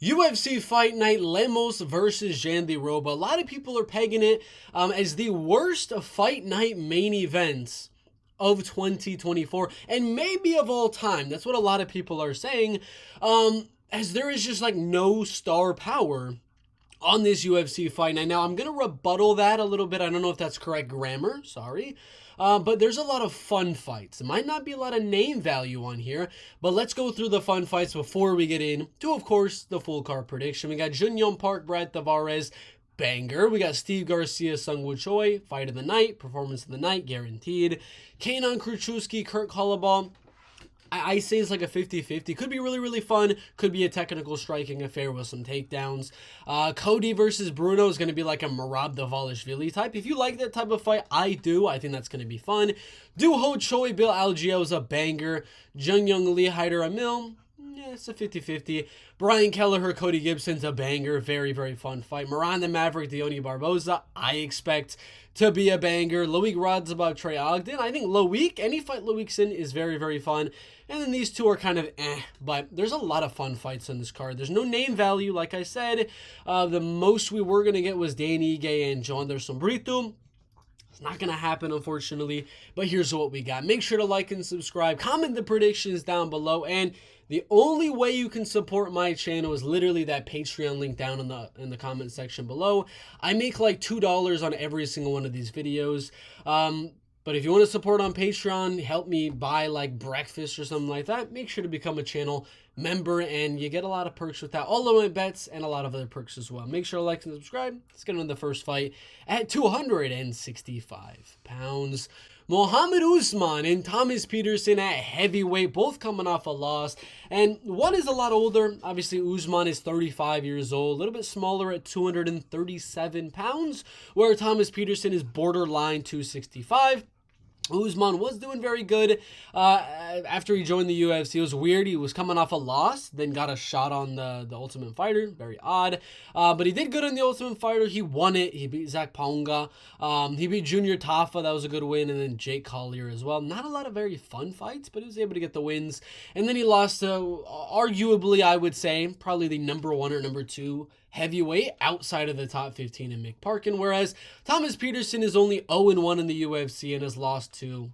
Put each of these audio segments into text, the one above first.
UFC Fight Night Lemos versus Jandiroba. A lot of people are pegging it as the worst fight night main events of 2024 and maybe of all time. That's what a lot of people are saying, as there is just like no star power on this UFC Fight Night. Now, I'm going to rebuttal that a little bit. I don't know if that's correct grammar. Sorry. But there's a lot of fun fights. There might not be a lot of name value on here, but let's go through the fun fights before we get into, of course, the full card prediction. We got Jeong Park, Brad Tavares, banger. We got Steve Garcia, Sungwoo Choi, fight of the night, performance of the night, guaranteed. Kaynan, Kruschewsky, Kurt Holobaugh. I say it's like a 50-50. Could be really, really fun. Could be a technical striking affair with some takedowns. Cody versus Bruno is going to be like a Merab Davalishvili type. If you like that type of fight, I do. I think that's going to be fun. Duho Choi, Bill Algeo is a banger. Jeong Lee, Hyder, Amil. Yeah, it's a 50-50. Brian Kelleher, Cody Gibson's a banger. Very, very fun fight. Miranda, Maverick, Dione, Barbosa, I expect to be a banger. Loik, Radzhabov, Trey, Ogden. I think Loik, any fight Loik's in is very, very fun. And then these two are kind of but there's a lot of fun fights on this card. There's no name value, like I said. The most we were going to get was Danny, Gay, and John Sombrito. It's not going to happen, unfortunately, but here's what we got. Make sure to like and subscribe. Comment the predictions down below, and the only way you can support my channel is literally that Patreon link down in the comment section below. I make like $2 on every single one of these videos. But if you want to support on Patreon, help me buy like breakfast or something like that, make sure to become a channel member, and you get a lot of perks with that. All of my bets and a lot of other perks as well. Make sure to like and subscribe. Let's get into the first fight at 265 pounds. Mohammed Usman and Thomas Petersen at heavyweight, both coming off a loss. And one is a lot older. Obviously, Usman is 35 years old, a little bit smaller at 237 pounds, where Thomas Petersen is borderline 265. Usman was doing very good after he joined the UFC. It was weird. He was coming off a loss, then got a shot on the Ultimate Fighter. Very odd. But he did good in the Ultimate Fighter. He won it. He beat Zach Ponga. He beat Junior Tafa. That was a good win. And then Jake Collier as well. Not a lot of very fun fights, but he was able to get the wins. And then he lost to, arguably, I would say, probably the number 1 or number 2 heavyweight outside of the top 15 in Mick Parkin, whereas Thomas Petersen is only 0-1 in the UFC and has lost to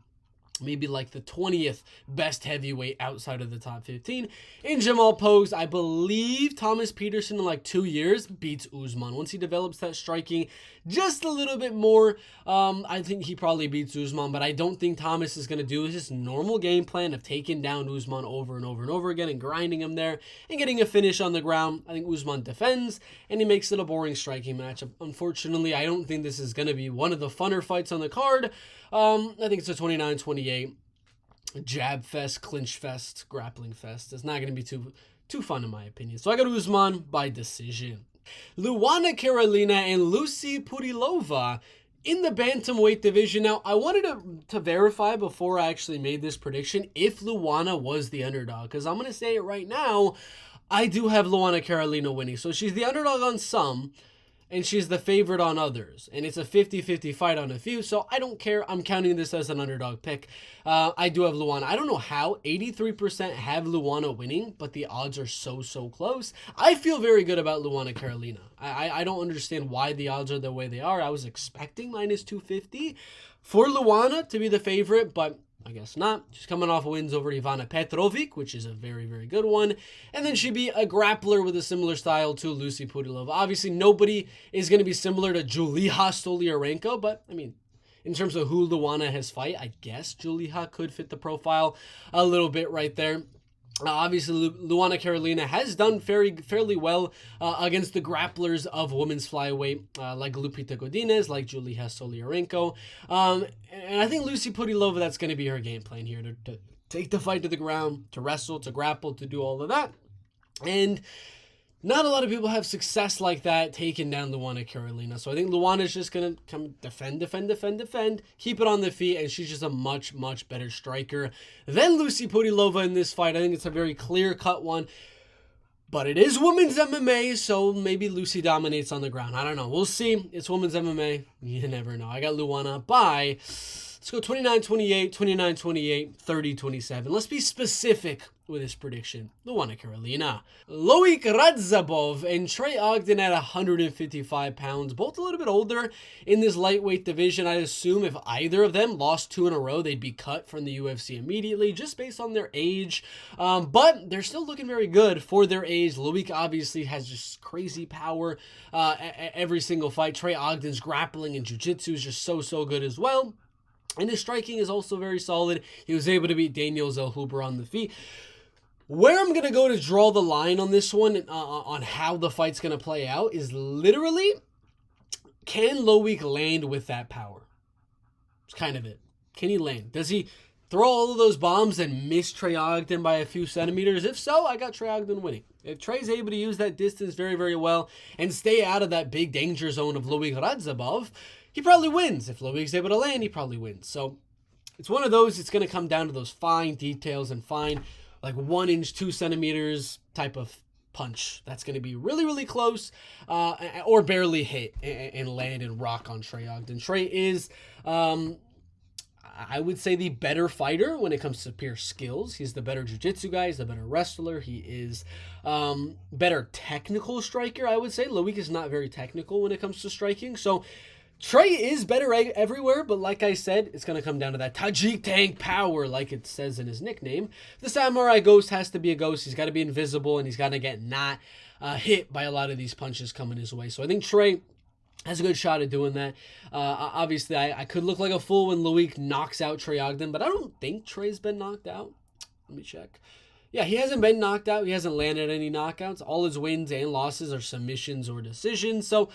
maybe like the 20th best heavyweight outside of the top 15. In Jamal Pogues, I believe Thomas Petersen in like 2 years beats Usman. Once he develops that striking just a little bit more, I think he probably beats Usman, but I don't think Thomas is going to do his normal game plan of taking down Usman over and over and over again and grinding him there and getting a finish on the ground. I think Usman defends and he makes it a boring striking match. Unfortunately, I don't think this is going to be one of the funner fights on the card. I think it's a 29-28 jab fest, clinch fest, grappling fest. It's not going to be too fun in my opinion. So I got Usman by decision. Luana Carolina and Lucie Pudilová in the bantamweight division. Now, I wanted to verify before I actually made this prediction if Luana was the underdog, because I'm going to say it right now. I do have Luana Carolina winning. So she's the underdog on some, and she's the favorite on others. And it's a 50-50 fight on a few, so I don't care. I'm counting this as an underdog pick. I do have Luana. I don't know how. 83% have Luana winning, but the odds are so close. I feel very good about Luana Carolina. I don't understand why the odds are the way they are. I was expecting minus 250 for Luana to be the favorite, but I guess not. She's coming off wins over Ivana Petrovic, which is a very, very good one. And then she'd be a grappler with a similar style to Lucie Pudilová. Obviously, nobody is going to be similar to Julija Stoliarenko, but, I mean, in terms of who Luana has fight, I guess Julija could fit the profile a little bit right there. Obviously, Luana Carolina has done fairly well against the grapplers of women's flyweight, like Lupita Godinez, like Julija Stoliarenko. And I think Lucie Pudilová, that's going to be her game plan here, to take the fight to the ground, to wrestle, to grapple, to do all of that. And not a lot of people have success like that taking down Luana Carolina. So I think Luana is just going to come defend, keep it on the feet, and she's just a much better striker than Lucie Pudilová in this fight. I think it's a very clear-cut one. But it is women's MMA, so maybe Lucie dominates on the ground. I don't know. We'll see. It's women's MMA. You never know. I got Luana by Let's go 29-28, 29-28, 30-27. Let's be specific with this prediction. Luana Carolina. Loik Radzhabov and Trey Ogden at 155 pounds. Both a little bit older in this lightweight division. I assume if either of them lost 2 in a row, they'd be cut from the UFC immediately, just based on their age. But they're still looking very good for their age. Loik obviously has just crazy power every single fight. Trey Ogden's grappling and jiu-jitsu is just so good as well. And his striking is also very solid. He was able to beat Daniel Zellhuber on the feet. Where I'm going to go to draw the line on this one, on how the fight's going to play out, is literally, can Loik land with that power? It's kind of it. Can he land? Does he throw all of those bombs and miss Trey Ogden by a few centimeters? If so, I got Trey Ogden winning. If Trey's able to use that distance very well and stay out of that big danger zone of Loik Radzhabov, he probably wins. If Loik's able to land, he probably wins. So it's one of those, it's going to come down to those fine details and fine, like 1 inch, 2 centimeters type of punch. That's going to be really close, or barely hit and land and rock on Trey Ogden. Trey is, I would say, the better fighter when it comes to pure skills. He's the better jiu-jitsu guy. He's the better wrestler. He is better technical striker, I would say. Loik is not very technical when it comes to striking. So Trey is better everywhere, but like I said, it's going to come down to that Tajik tank power, like it says in his nickname. The Samurai Ghost has to be a ghost. He's got to be invisible, and he's got to get not hit by a lot of these punches coming his way. So I think Trey has a good shot at doing that. Obviously, I could look like a fool when Loik knocks out Trey Ogden, but I don't think Trey's been knocked out. Let me check. Yeah, he hasn't been knocked out. He hasn't landed any knockouts. All his wins and losses are submissions or decisions. So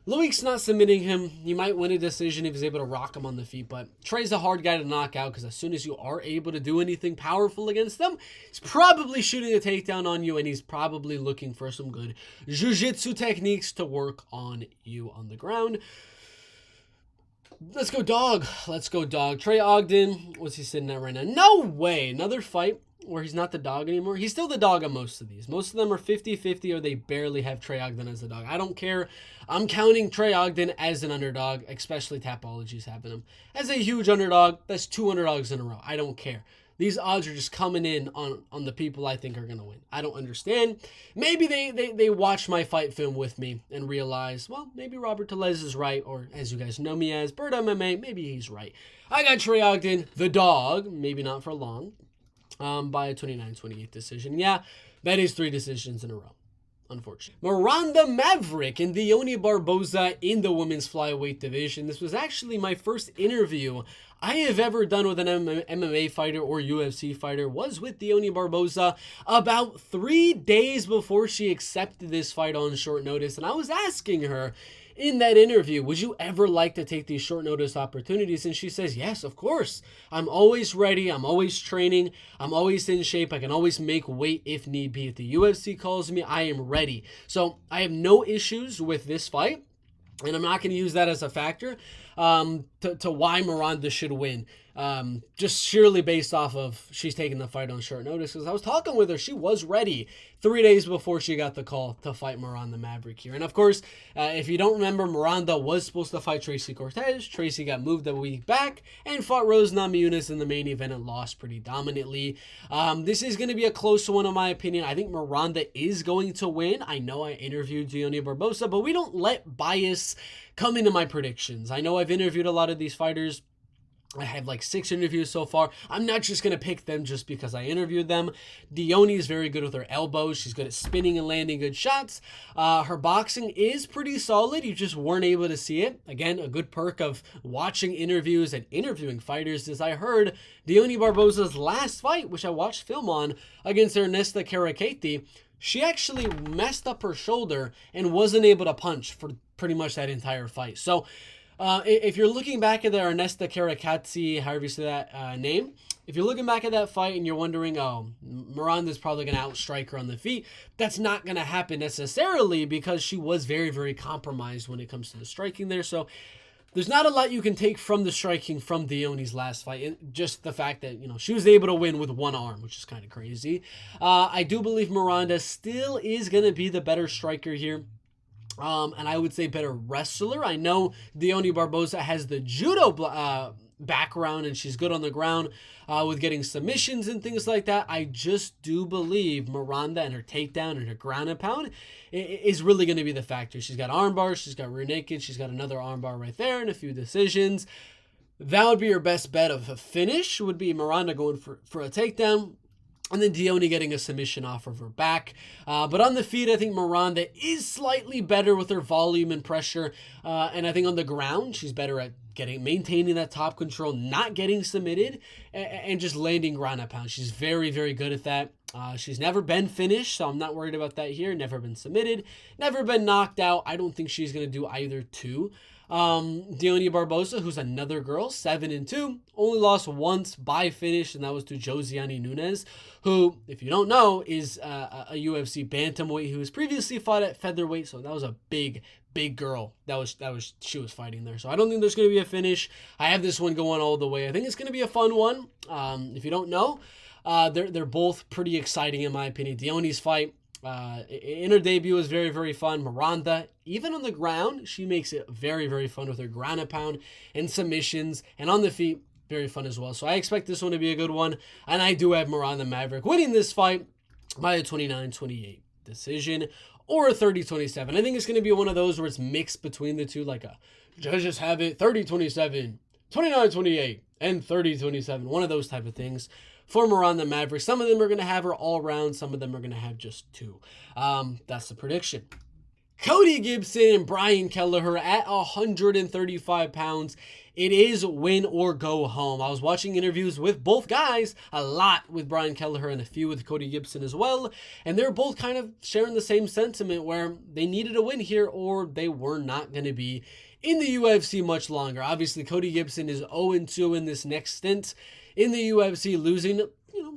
Loik's not submitting him. He might win a decision if he's able to rock him on the feet, but Trey's a hard guy to knock out because as soon as you are able to do anything powerful against them, he's probably shooting a takedown on you, and he's probably looking for some good jiu-jitsu techniques to work on you on the ground. Let's go dog. Let's go dog. Trey Ogden, what's he sitting at right now? No way. Another fight where he's not the dog anymore. He's still the dog on most of these. Most of them are 50-50 or they barely have Trey Ogden as the dog. I don't care. I'm counting Trey Ogden as an underdog, especially Tapology's having him as a huge underdog. That's 2 underdogs in a row. I don't care. These odds are just coming in on the people I think are going to win. I don't understand. Maybe they watch my fight film with me and realize, well, maybe Robert Telez is right, or as you guys know me as Bird MMA, maybe he's right. I got Trey Ogden, the dog, maybe not for long, by a 29-28 decision. Yeah, that is 3 decisions in a row, unfortunately. Miranda Maverick and Dione Barbosa in the women's flyweight division. This was actually my first interview I have ever done with an MMA fighter or UFC fighter, was with Dione Barbosa about 3 days before she accepted this fight on short notice. And I was asking her in that interview, would you ever like to take these short notice opportunities? And she says, yes, of course. I'm always ready. I'm always training. I'm always in shape. I can always make weight if need be. If the UFC calls me, I am ready. So I have no issues with this fight. And I'm not going to use that as a factor to why Miranda should win. Just sheerly based off of she's taking the fight on short notice. Because I was talking with her. She was ready 3 days before she got the call to fight Miranda Maverick here. And of course, if you don't remember, Miranda was supposed to fight Tracy Cortez. Tracy got moved a week back and fought Rose Namajunas in the main event and lost pretty dominantly. This is going to be a close one in my opinion. I think Miranda is going to win. I know I interviewed Dione Barbosa, but we don't let bias come into my predictions. I know I've interviewed a lot of these fighters. I have like 6 interviews so far. I'm not just going to pick them just because I interviewed them. Dione is very good with her elbows. She's good at spinning and landing good shots. Her boxing is pretty solid. You just weren't able to see it. Again, a good perk of watching interviews and interviewing fighters is I heard Dione Barbosa's last fight, which I watched film on, against Ernesta Karakati, she actually messed up her shoulder and wasn't able to punch for pretty much that entire fight. So if you're looking back at the Ernesta Karakatsi, however you say that name, if you're looking back at that fight and you're wondering, oh, Miranda's probably going to outstrike her on the feet, that's not going to happen necessarily because she was very compromised when it comes to the striking there. So there's not a lot you can take from the striking from Dione's last fight. And just the fact that, she was able to win with one arm, which is kind of crazy. I do believe Miranda still is going to be the better striker here. And I would say better wrestler. I know Dione Barbosa has the judo background and she's good on the ground with getting submissions and things like that. I just do believe Miranda and her takedown and her ground and pound is really going to be the factor. She's got arm bars, she's got rear naked, she's got another arm bar right there and a few decisions. That would be your best bet of a finish, would be Miranda going for a takedown. And then Dione getting a submission off of her back. But on the feet, I think Miranda is slightly better with her volume and pressure. And I think on the ground, she's better at maintaining that top control, not getting submitted, and just landing ground and pound. She's very, very good at that. She's never been finished, so I'm not worried about that here. Never been submitted, never been knocked out. I don't think she's going to do either two. Dione Barbosa, who's another girl, 7-2, only lost once by finish, and that was to Josiane Nunes, who, if you don't know, is a UFC bantamweight who was previously fought at featherweight. So that was a big girl she was fighting there. So I don't think there's going to be a finish. I have this one going all the way. I think it's going to be a fun one. If you don't know, they're both pretty exciting in my opinion. Dione's fight, in her debut was very, very fun. Miranda, even on the ground, she makes it very, very fun with her ground and pound and submissions, and on the feet, very fun as well. So I expect this one to be a good one, and I do have Miranda Maverick winning this fight by a 29-28 decision or a 30-27. I think it's going to be one of those where it's mixed between the two, like judges have it 30-27, 29-28, and 30-27, one of those type of things. For Miranda Maverick, some of them are going to have her all around, some of them are going to have just two. That's the prediction. Cody Gibson and Brian Kelleher at 135 pounds. It is win or go home. I was watching interviews with both guys, a lot with Brian Kelleher and a few with Cody Gibson as well, and they're both kind of sharing the same sentiment where they needed a win here or they were not going to be in the UFC much longer. Obviously, Cody Gibson is 0-2 in this next stint in the UFC, losing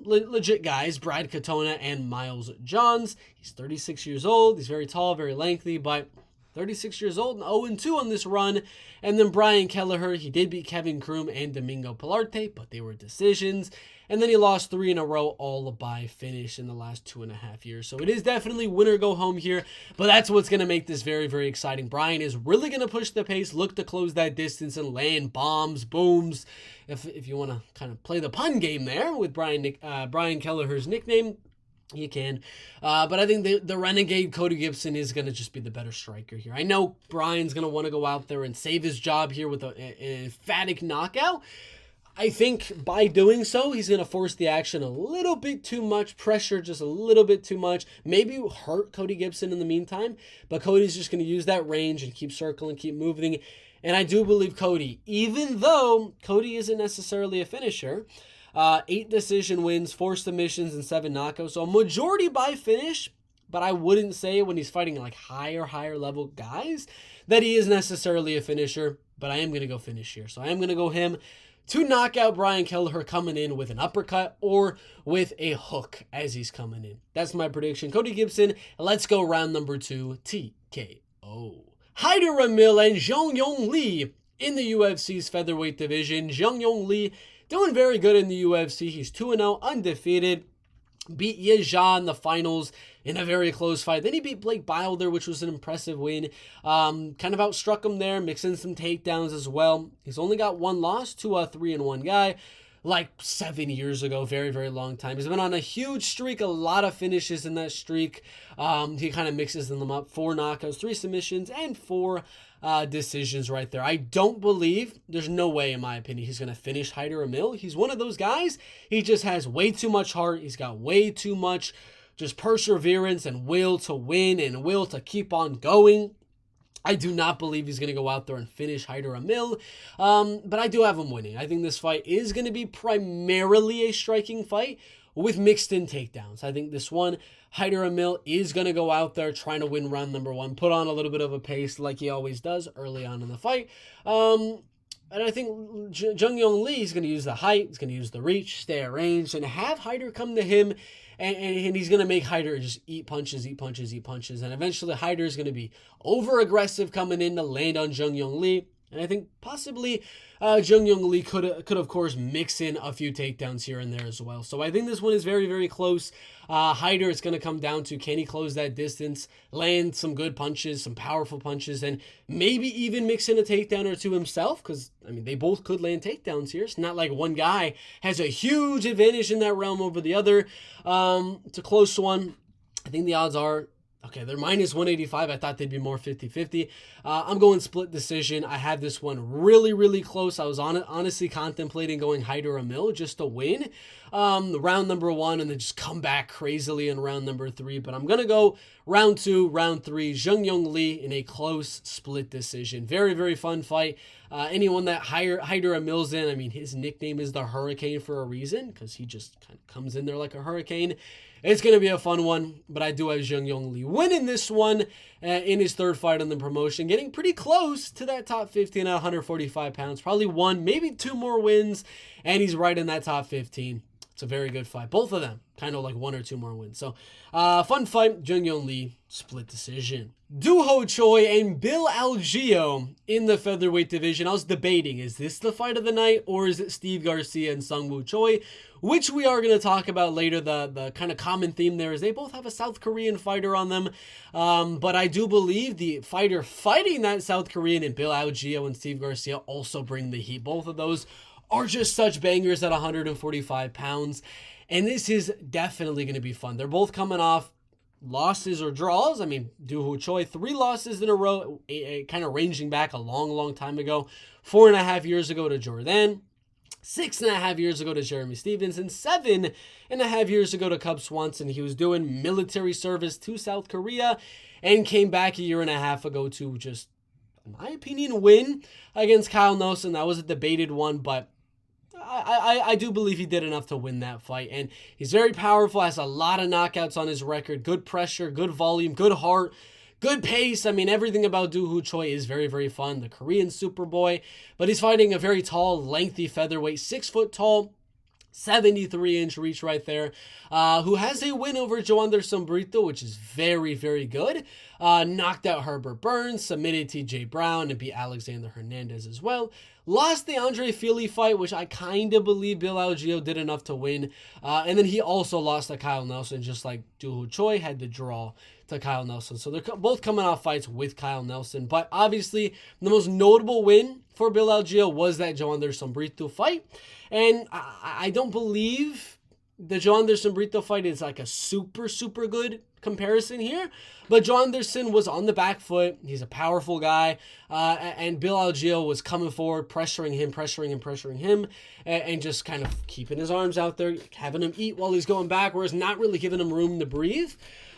legit guys, Brad Katona and Miles Johns. He's 36 years old. He's very tall, very lengthy, but 36 years old and 0-2 on this run. And then Brian Kelleher, he did beat Kevin Kroom and Domingo Pilarte, but they were decisions. And then he lost 3 in a row, all by finish in the last 2.5 years. So it is definitely win or go home here, but that's what's going to make this very, very exciting. Brian is really going to push the pace, look to close that distance and land bombs, booms. If you want to kind of play the pun game there with Brian Kelleher's nickname, you can. But I think the Renegade Cody Gibson is going to just be the better striker here. I know Brian's going to want to go out there and save his job here with an emphatic knockout. I think by doing so, he's going to force the action a little bit too much, pressure just a little bit too much, maybe hurt Cody Gibson in the meantime, but Cody's just going to use that range and keep circling, keep moving. And I do believe Cody, even though Cody isn't necessarily a finisher, 8 decision wins, 4 submissions, and 7 knockouts. So a majority by finish, but I wouldn't say when he's fighting like higher level guys that he is necessarily a finisher, but I am going to go finish here. So I am going to go him to knock out Brian Kelleher coming in with an uppercut or with a hook as he's coming in. That's my prediction. Cody Gibson, let's go round number 2, TKO. Hyder Amil and Jeong Lee in the UFC's featherweight division. Jeong Lee doing very good in the UFC. He's 2-0, undefeated. Beat Yeong in the finals in a very close fight. Then he beat Blake Bilder, which was an impressive win. Kind of outstruck him there, mixing some takedowns as well. He's only got 1 loss to a 3-1 guy, like 7 years ago. Very, very long time. He's been on a huge streak, a lot of finishes in that streak. He kind of mixes them up. 4 knockouts, 3 submissions, and 4 decisions right there. I don't believe, there's no way in my opinion, he's going to finish Hyder Amil. He's one of those guys, he just has way too much heart. He's got way too much just perseverance and will to win and will to keep on going. I do not believe he's going to go out there and finish Hyder Amil, but I do have him winning. I think this fight is going to be primarily a striking fight with mixed in takedowns. I think this one, Hyder Amil is going to go out there trying to win round number 1, put on a little bit of a pace like he always does early on in the fight. And I think Jeong Lee is going to use the height, he's going to use the reach, stay at range, and have Hyder come to him, and he's going to make Hyder just eat punches, and eventually Hyder is going to be over-aggressive coming in to land on Jeong Lee, And I think possibly Jeong Lee could of course mix in a few takedowns here and there as well. So I think this one is very, very close. Hyder, it's going to come down to, can he close that distance, land some good punches, some powerful punches, and maybe even mix in a takedown or two himself, because, I mean, they both could land takedowns here. It's not like one guy has a huge advantage in that realm over the other. It's a close one. I think the odds are, okay, they're minus 185. I thought they'd be more 50-50. I'm going split decision. I had this one really, really close. I was honestly contemplating going Hyder Amil just to win round number 1 and then just come back crazily in round number 3. But I'm going to go round 2, round 3, Jeong Lee in a close split decision. Very, very fun fight. Anyone that Hyder Amil's in, I mean, his nickname is the Hurricane for a reason, because he just kind of comes in there like a hurricane. It's going to be a fun one, but I do have Jeong Lee winning this one in his 3rd fight on the promotion, getting pretty close to that top 15 at 145 pounds. Probably 1, maybe 2 more wins, and he's right in that top 15. It's a very good fight. Both of them kind of like 1 or 2 more wins. So, fun fight, Jeong Lee, split decision. Choi and Bill Algeo in the featherweight division. I was debating, is this the fight of the night, or is it Steve Garcia and Sungwoo Choi, which we are going to talk about later. The kind of common theme there is they both have a South Korean fighter on them, but I do believe the fighter fighting that South Korean and Bill Algeo and Steve Garcia also bring the heat. Both of those are just such bangers at 145 pounds, and this is definitely going to be fun. They're both coming off losses or draws. I mean, Choi, 3 losses in a row, kind of ranging back a long, long time ago. 4.5 years ago to Durden, 6.5 years ago to Jeremy Stevens, and 7.5 years ago to Cub Swanson. He was doing military service to South Korea and came back a 1.5 years ago to just, in my opinion, win against Kyle Nelson. That was a debated one, but I do believe he did enough to win that fight. And he's very powerful, has a lot of knockouts on his record, good pressure, good volume, good heart, good pace. I mean, everything about Choi is very, very fun. The Korean Superboy, but he's fighting a very tall, lengthy featherweight, 6 foot tall, 73-inch reach right there, who has a win over Joander Sombrito, which is very, very good. Knocked out Herbert Burns, submitted TJ Brown, and beat Alexander Hernandez as well. Lost the Andre Fili fight, which I kind of believe Bill Algeo did enough to win. And then he also lost to Kyle Nelson, just like Choi had to draw to Kyle Nelson. So they're both coming off fights with Kyle Nelson. But obviously, the most notable win for Bill Algeo was that Joander Sombrito fight. And I don't believe the Joander Sombrito fight is like a super, super good comparison here. But Joanderson was on the back foot. He's a powerful guy. And Bill Algeo was coming forward, pressuring him, and just kind of keeping his arms out there, having him eat while he's going backwards, not really giving him room to breathe.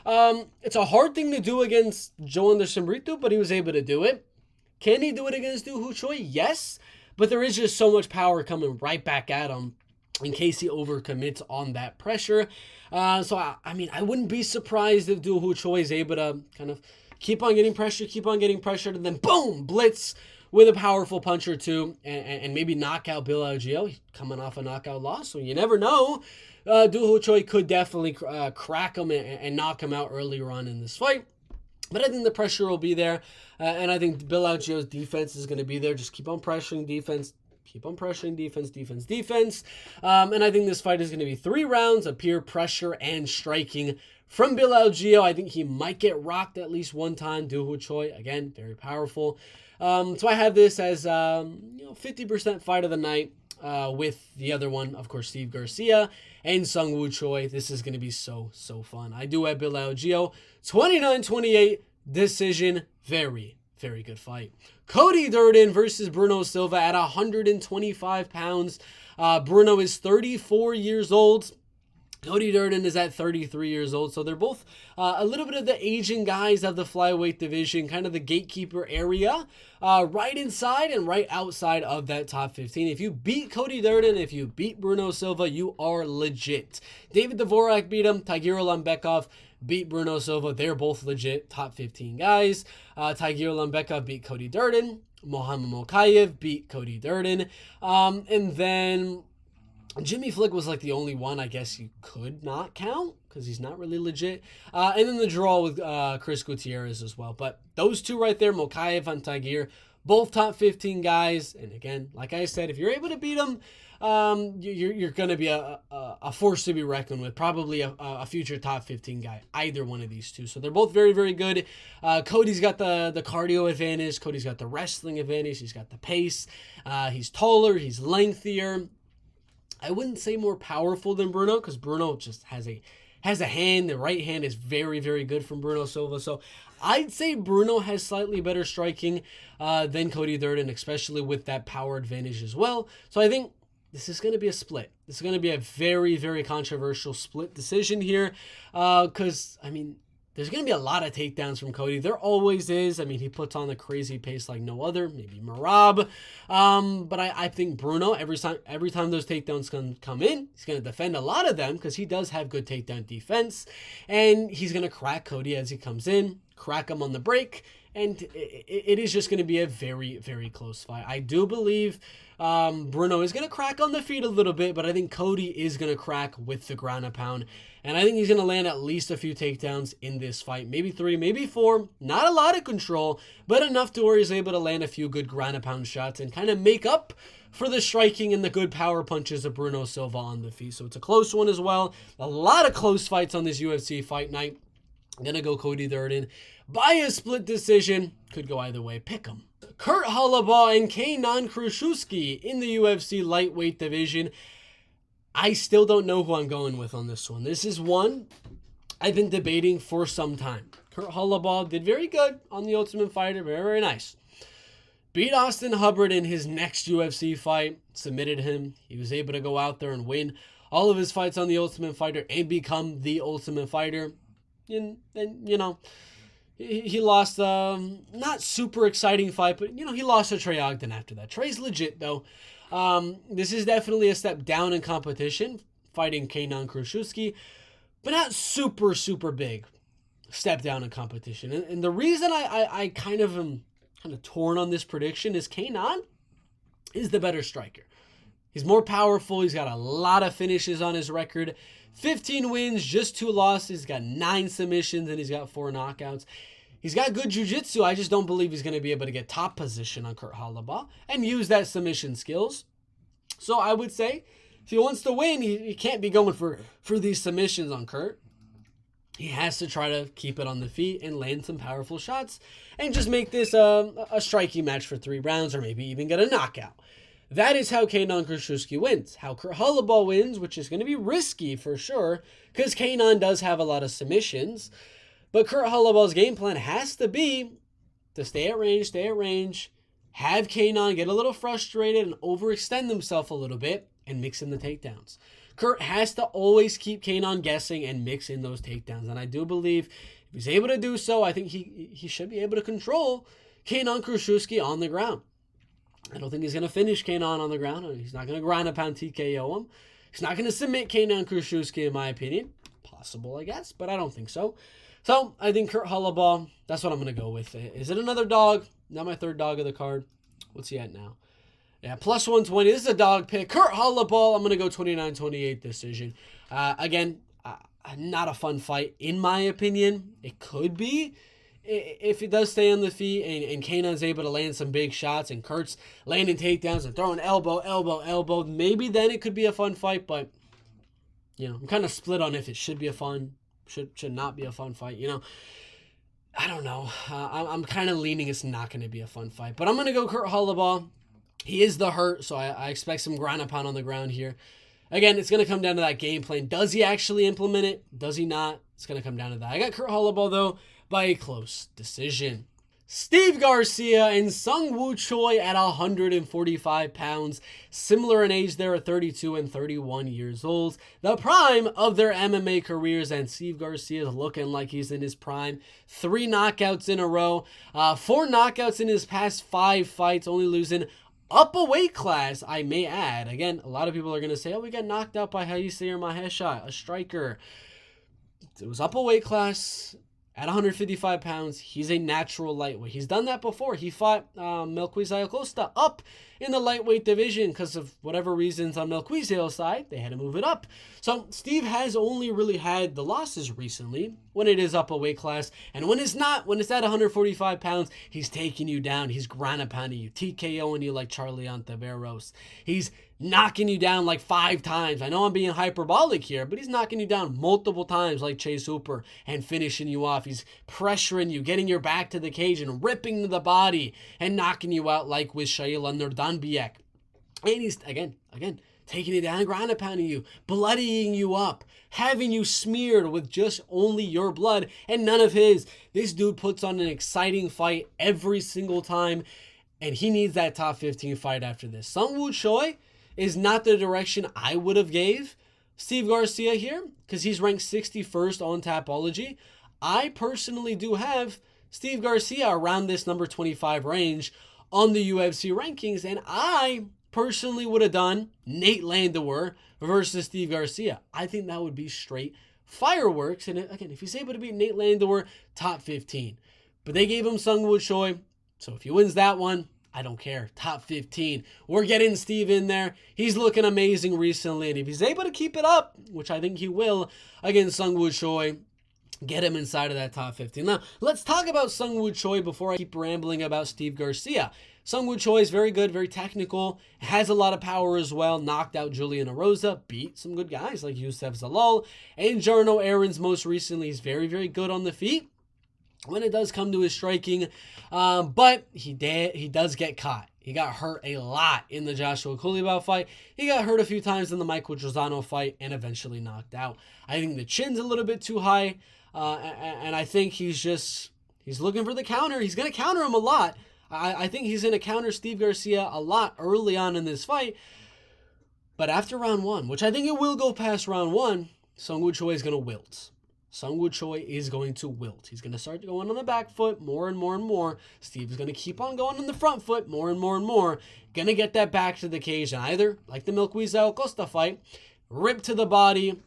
It's a hard thing to do against Joander Sombrito, but he was able to do it. Can he do it against Choi? Yes. But there is just so much power coming right back at him in case he overcommits on that pressure. So, I mean, I wouldn't be surprised if Choi is able to kind of keep on getting pressured, and then boom, blitz with a powerful punch or two, and maybe knock out Bill Algeo. He's coming off a knockout loss, so you never know. Choi could definitely crack him and knock him out earlier on in this fight. But I think the pressure will be there, and I think Bill Algeo's defense is going to be there. Just keep on pressuring defense. Keep on pressuring defense. And I think this fight is going to be 3 rounds of pure pressure and striking from Bill Algeo. I think he might get rocked at least one time. Choi, again, very powerful. So I have this as 50% fight of the night with the other one, of course, Steve Garcia and Sungwoo Choi. This is going to be so, so fun. I do have Bill Algeo, 29-28 decision. Very, very good fight. Cody Durden versus Bruno Silva at 125 pounds. Bruno is 34 years old. Cody Durden is at 33 years old. So they're both a little bit of the aging guys of the flyweight division, kind of the gatekeeper area, right inside and right outside of that top 15. If you beat Cody Durden, if you beat Bruno Silva, you are legit. David Dvorak beat him. Tagir Ulanbekov beat Bruno Silva. They're both legit top 15 guys. Tagir Ulanbekov beat Cody Durden. Mohammed Mokayev beat Cody Durden. And then Jimmy Flick was like the only one I guess you could not count because he's not really legit. And then the draw with Chris Gutierrez as well. But those two right there, Mokayev and Tagir, Both top 15 guys. And again, like I said, if you're able to beat them, you're going to be a force to be reckoned with. Probably a future top 15 guy. Either one of these two. So they're both very, very good. Cody's got the cardio advantage. Cody's got the wrestling advantage. He's got the pace. He's taller. He's lengthier. I wouldn't say more powerful than Bruno, because Bruno just has a hand. The right hand is very, very good from Bruno Silva. So I'd say Bruno has slightly better striking than Cody Durden, especially with that power advantage as well. So I think this is going to be a split. This is going to be a very, very controversial split decision here, because, I mean, there's going to be a lot of takedowns from Cody. There always is. I mean, he puts on the crazy pace like no other. Maybe Marab. But I think Bruno, every time those takedowns come in, he's going to defend a lot of them because he does have good takedown defense. And he's going to crack Cody as he comes in, crack him on the break. And it is just going to be a very, very close fight. I do believe Bruno is going to crack on the feet a little bit, but I think Cody is going to crack with the ground and pound. And I think he's going to land at least a few takedowns in this fight. Maybe 3, maybe 4. Not a lot of control, but enough to where he's able to land a few good ground and pound shots and kind of make up for the striking and the good power punches of Bruno Silva on the feet. So it's a close one as well. A lot of close fights on this UFC fight night. I'm going to go Cody Durden by a split decision. Could go either way. Pick 'em. Kurt Holobaugh and Kaynan Kruschewsky in the UFC lightweight division. I still don't know who I'm going with on this one. This is one I've been debating for some time. Kurt Holobaugh did very good on the Ultimate Fighter. Very, very nice. Beat Austin Hubbard in his next UFC fight. Submitted him. He was able to go out there and win all of his fights on the Ultimate Fighter and become the Ultimate Fighter. And you know, he lost not super exciting fight, but you know, he lost to Trey Ogden after that. Trey's legit though. This is definitely a step down in competition, fighting Kaynan Kruschewsky, but not super, super big step down in competition. And the reason I kind of am torn on this prediction is Kaynan is the better striker. He's more powerful. He's got a lot of finishes on his record. 15 wins, just 2 losses. He's got 9 submissions, and he's got 4 knockouts. He's got good jiu-jitsu. I just don't believe he's going to be able to get top position on Kurt Holobaugh and use that submission skills. So I would say if he wants to win, he can't be going for these submissions on Kurt. He has to try to keep it on the feet and land some powerful shots and just make this a striking match for 3 rounds or maybe even get a knockout. That is how Kaynan Kruschewsky wins. How Kurt Holobaugh wins, which is going to be risky for sure because Kaynan does have a lot of submissions. But Kurt Holobaugh's game plan has to be to stay at range, have Kaynan get a little frustrated and overextend himself a little bit and mix in the takedowns. Kurt has to always keep Kaynan guessing and mix in those takedowns. And I do believe if he's able to do so, I think he should be able to control Kaynan Kruschewsky on the ground. I don't think he's going to finish Kaynan on the ground. He's not going to ground and pound TKO him. He's not going to submit Kaynan Kruschewsky, in my opinion. Possible, I guess, but I don't think so. So I think Kurt Holobaugh, that's what I'm going to go with. Is it another dog? Not my third dog of the card. What's he at now? Yeah, plus 120. This is a dog pick. Kurt Holobaugh, I'm going to go 29-28 decision. Again, not a fun fight, in my opinion. It could be if it does stay on the feet and Kaynan's able to land some big shots and Kurt's landing takedowns and throwing elbow. Maybe then it could be a fun fight, but, you know, I'm kind of split on if it should be a fun, should not be a fun fight, you know. I don't know. I'm kind of leaning it's not going to be a fun fight, but I'm going to go Kurt Holobaugh. He is the hurt, so I expect some ground and pound on the ground here. Again, it's going to come down to that game plan. Does he actually implement it? Does he not? It's going to come down to that. I got Kurt Holobaugh, though, by a close decision. Steve Garcia and Sungwoo Choi at 145 pounds. Similar in age there at 32 and 31 years old. The prime of their MMA careers, and Steve Garcia is looking like he's in his prime. 3 knockouts in a row. 4 knockouts in his past 5 fights, only losing up a weight class, I may add. Again, a lot of people are going to say, oh, we got knocked out by Hyder Maheshai, a striker. It was up a weight class. At 155 pounds, he's a natural lightweight. He's done that before. He fought Melquizael Costa up in the lightweight division because of whatever reasons on Melquizael's side. They had to move it up. So Steve has only really had the losses recently when it is up a weight class. And when it's not, when it's at 145 pounds, he's taking you down. He's ground pounding you, TKOing you like Charlie Ontiveros. He's knocking you down like 5 times. I know I'm being hyperbolic here, but he's knocking you down multiple times like Chase Hooper and finishing you off. He's pressuring you, getting your back to the cage and ripping to the body and knocking you out like with Shaila Nurdanbiek. And he's, again, taking you down, ground pounding you, bloodying you up, having you smeared with just only your blood and none of his. This dude puts on an exciting fight every single time, and he needs that top 15 fight after this. Sungwoo Choi is not the direction I would have gave Steve Garcia here, because he's ranked 61st on Tapology. I personally do have Steve Garcia around this number 25 range on the UFC rankings, and I personally would have done Nate Landwehr versus Steve Garcia. I think that would be straight fireworks, and again, if he's able to beat Nate Landwehr, top 15. But they gave him Sungwoo Choi, so if he wins that one, I don't care. Top 15. We're getting Steve in there. He's looking amazing recently. And if he's able to keep it up, which I think he will, against Sungwoo Choi, get him inside of that top 15. Now, let's talk about Sungwoo Choi before I keep rambling about Steve Garcia. Sungwoo Choi is very good, very technical, has a lot of power as well, knocked out Julian Erosa, beat some good guys like Youssef Zalal, and Jarno Aarons most recently. He's very, very good on the feet when it does come to his striking, but he does get caught. He got hurt a lot in the Joshua Pudilová fight. He got hurt a few times in the Michael Trezano fight and eventually knocked out. I think the chin's a little bit too high, and I think he's looking for the counter. He's going to counter him a lot. I think he's going to counter Steve Garcia a lot early on in this fight, but after round 1, which I think it will go past round 1, Sungwoo Choi is going to wilt. Sungwoo Choi is going to wilt. He's going to start going on the back foot more and more and more. Steve is going to keep on going on the front foot more and more and more. Going to get that back to the cage and either, like the Melquizael Costa fight, rip to the body,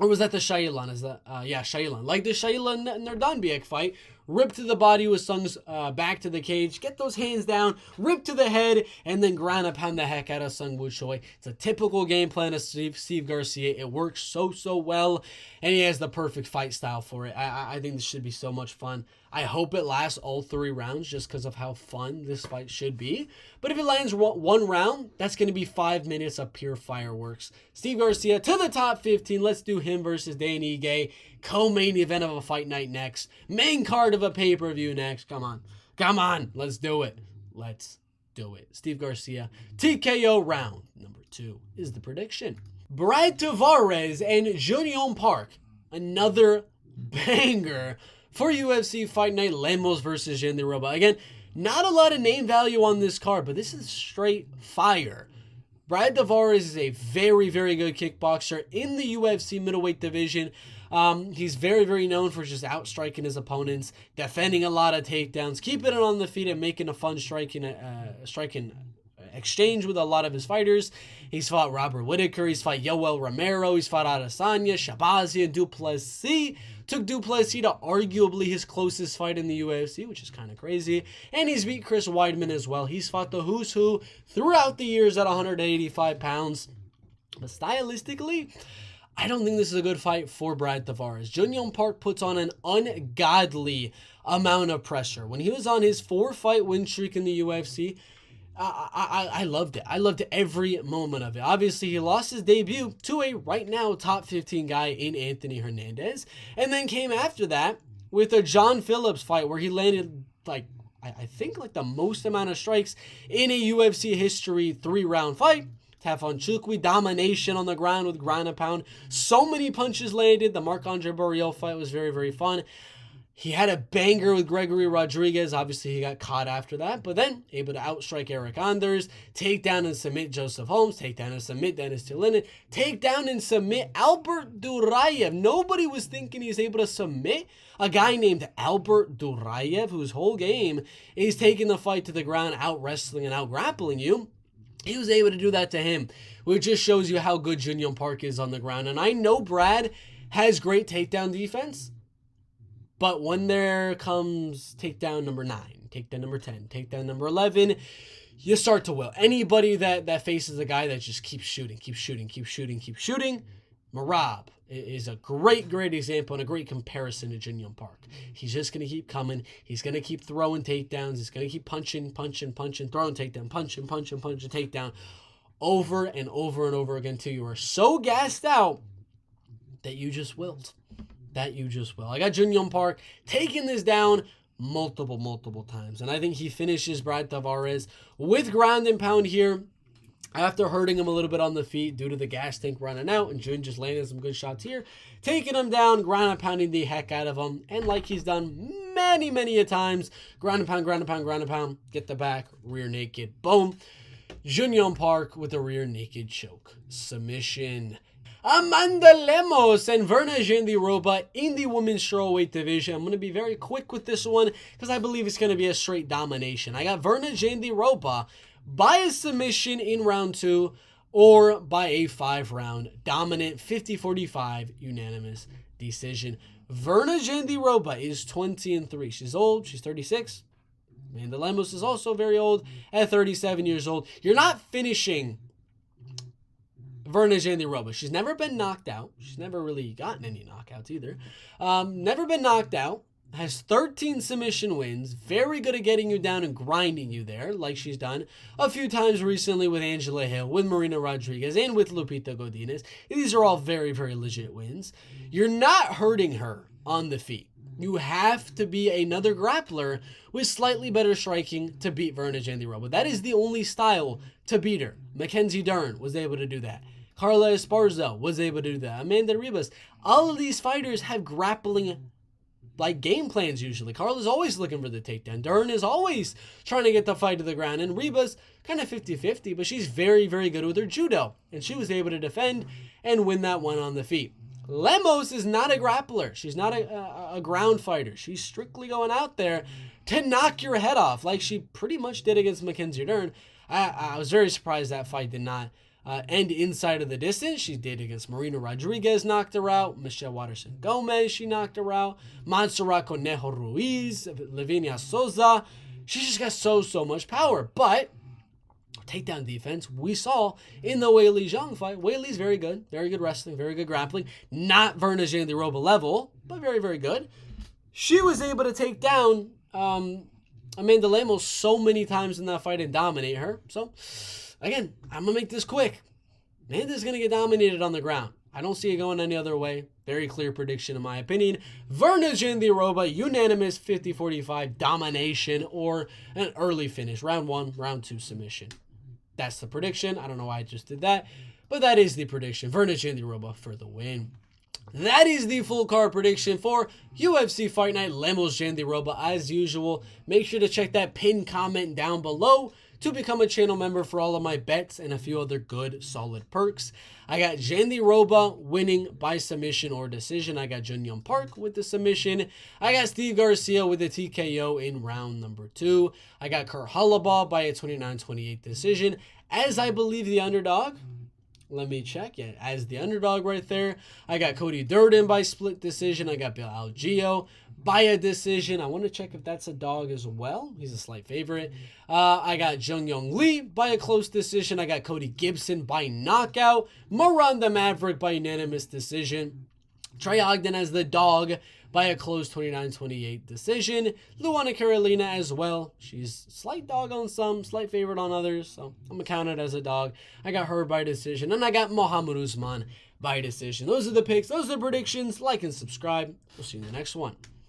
or was that the Shailan? Shailan. Like the Shailan Nurdanbiek fight, rip to the body with Sung's back to the cage, get those hands down, rip to the head, and then ground and pound the heck out of Sungwoo Choi. It's a typical game plan of Steve Garcia. It works so well, and he has the perfect fight style for it. I think this should be so much fun. I hope it lasts all 3 rounds just because of how fun this fight should be. But if it lands 1 round, that's going to be 5 minutes of pure fireworks. Steve Garcia to the top 15. Let's do him versus Dan Ige. Co-main event of a fight night next. Main card of a pay-per-view next. Come on. Let's do it. Steve Garcia, TKO round number 2 is the prediction. Brad Tavares and Junion Park. Another banger for UFC Fight Night. Lemos versus Jandiroba. Again, not a lot of name value on this card, but this is straight fire. Brad Tavares is a very, very good kickboxer in the UFC middleweight division. He's very, very known for just outstriking his opponents, defending a lot of takedowns, keeping it on the feet, and making a fun striking exchange with a lot of his fighters. He's fought Robert Whittaker, he's fought Yoel Romero, he's fought Adesanya, Shabazi, and Duplessis. Took Duplessis to arguably his closest fight in the UFC, which is kind of crazy. And he's beat Chris Weidman as well. He's fought the who's who throughout the years at 185 pounds. But stylistically, I don't think this is a good fight for Brad Tavares. Junion Park puts on an ungodly amount of pressure. When he was on his 4-fight win streak in the UFC, I loved it. I loved every moment of it. Obviously, he lost his debut to a right now top 15 guy in Anthony Hernandez, and then came after that with a John Phillips fight where he landed I think the most amount of strikes in a UFC history 3-round fight. Tafon Chukwi, domination on the ground with ground and pound. So many punches landed. The Marc-Andre Barriel fight was very, very fun. He had a banger with Gregory Rodriguez. Obviously, he got caught after that, but then able to outstrike Eric Anders, take down and submit Joseph Holmes, take down and submit Dennis Tillinen, take down and submit Albert Duraev. Nobody was thinking he's able to submit a guy named Albert Duraev, whose whole game is taking the fight to the ground, out wrestling and out grappling you. He was able to do that to him, which just shows you how good Junion Park is on the ground. And I know Brad has great takedown defense, But when there comes takedown number 9, takedown number 10, takedown number 11, you start to will. Anybody that faces a guy that just keeps shooting, Merab is a great example and a great comparison to Jeong Park. He's just going to keep coming. He's going to keep throwing takedowns. He's going to keep punching, throwing takedown, punching, takedown over and over again until you are so gassed out that you just willed. I got Jeong Park taking this down multiple times. And I think he finishes Brad Tavares with ground and pound here after hurting him a little bit on the feet due to the gas tank running out. And Jun just landing some good shots here, taking him down, ground and pounding the heck out of him. And like he's done many a times, ground and pound, get the back, rear naked, boom. Jeong Park with a rear naked choke submission. Amanda Lemos and Verna Jandiroba in the women's strawweight division. I'm going to be very quick with this one because I believe it's going to be a straight domination. I got Verna Jandiroba by a submission in round 2 or by a 5-round dominant 50-45 unanimous decision. Verna Jandiroba is 20-3. She's old. She's 36. Amanda Lemos is also very old at 37 years old. You're not finishing Verna Jandiroba. She's never been knocked out. She's never really gotten any knockouts either. Never been knocked out. Has 13 submission wins. Very good at getting you down and grinding you there, like she's done a few times recently with Angela Hill, with Marina Rodriguez, and with Lupita Godinez. These are all very legit wins. You're not hurting her on the feet. You have to be another grappler with slightly better striking to beat Verna Jandiroba. That is the only style to beat her. Mackenzie Dern was able to do that. Carla Esparza was able to do that. Amanda Ribas. All of these fighters have grappling game plans usually. Carla's always looking for the takedown. Dern is always trying to get the fight to the ground. And Ribas kind of 50-50, but she's very good with her judo. And she was able to defend and win that one on the feet. Lemos is not a grappler. She's not a ground fighter. She's strictly going out there to knock your head off like she pretty much did against Mackenzie Dern. I was very surprised that fight did not end inside of the distance. She did against Marina Rodriguez, knocked her out. Michelle Waterson Gomez, she knocked her out. Montserrat Conejo Ruiz, Lavinia Souza. She just got so much power. But takedown defense we saw in the Weili Jeong fight. Weili's very good wrestling, very good grappling. Not Verna Jandiroba level, but very good. She was able to take down Amanda Lemos so many times in that fight and dominate her. So, again, I'm going to make this quick. Amanda's going to get dominated on the ground. I don't see it going any other way. Very clear prediction in my opinion. Verna Jandiroba, unanimous 50-45 domination or an early finish. Round 1, round 2 submission. That's the prediction. I don't know why I just did that, but that is the prediction. Verna Jandiroba for the win. That is the full card prediction for UFC Fight Night Lemos Jandiroba. As usual, make sure to check that pinned comment down below to become a channel member for all of my bets and a few other good solid perks. I got Jandiroba winning by submission or decision. I got Jeong Park with the submission. I got Steve Garcia with the TKO in round number 2. I got Kurt Holobaugh by a 29-28 decision as I believe the underdog. Let me check. Yeah, as the underdog right there. I got Cody Durden by split decision. I got Bill Algeo by a decision. I want to check if that's a dog as well. He's a slight favorite. I got Jeong Lee by a close decision. I got Cody Gibson by knockout. Miranda Maverick by unanimous decision. Trey Ogden as the dog by a close 29-28 decision. Luana Carolina as well. She's slight dog on some, slight favorite on others, so I'm going to count it as a dog. I got her by decision, and I got Mohammed Usman by decision. Those are the picks. Those are the predictions. Like and subscribe. We'll see you in the next one.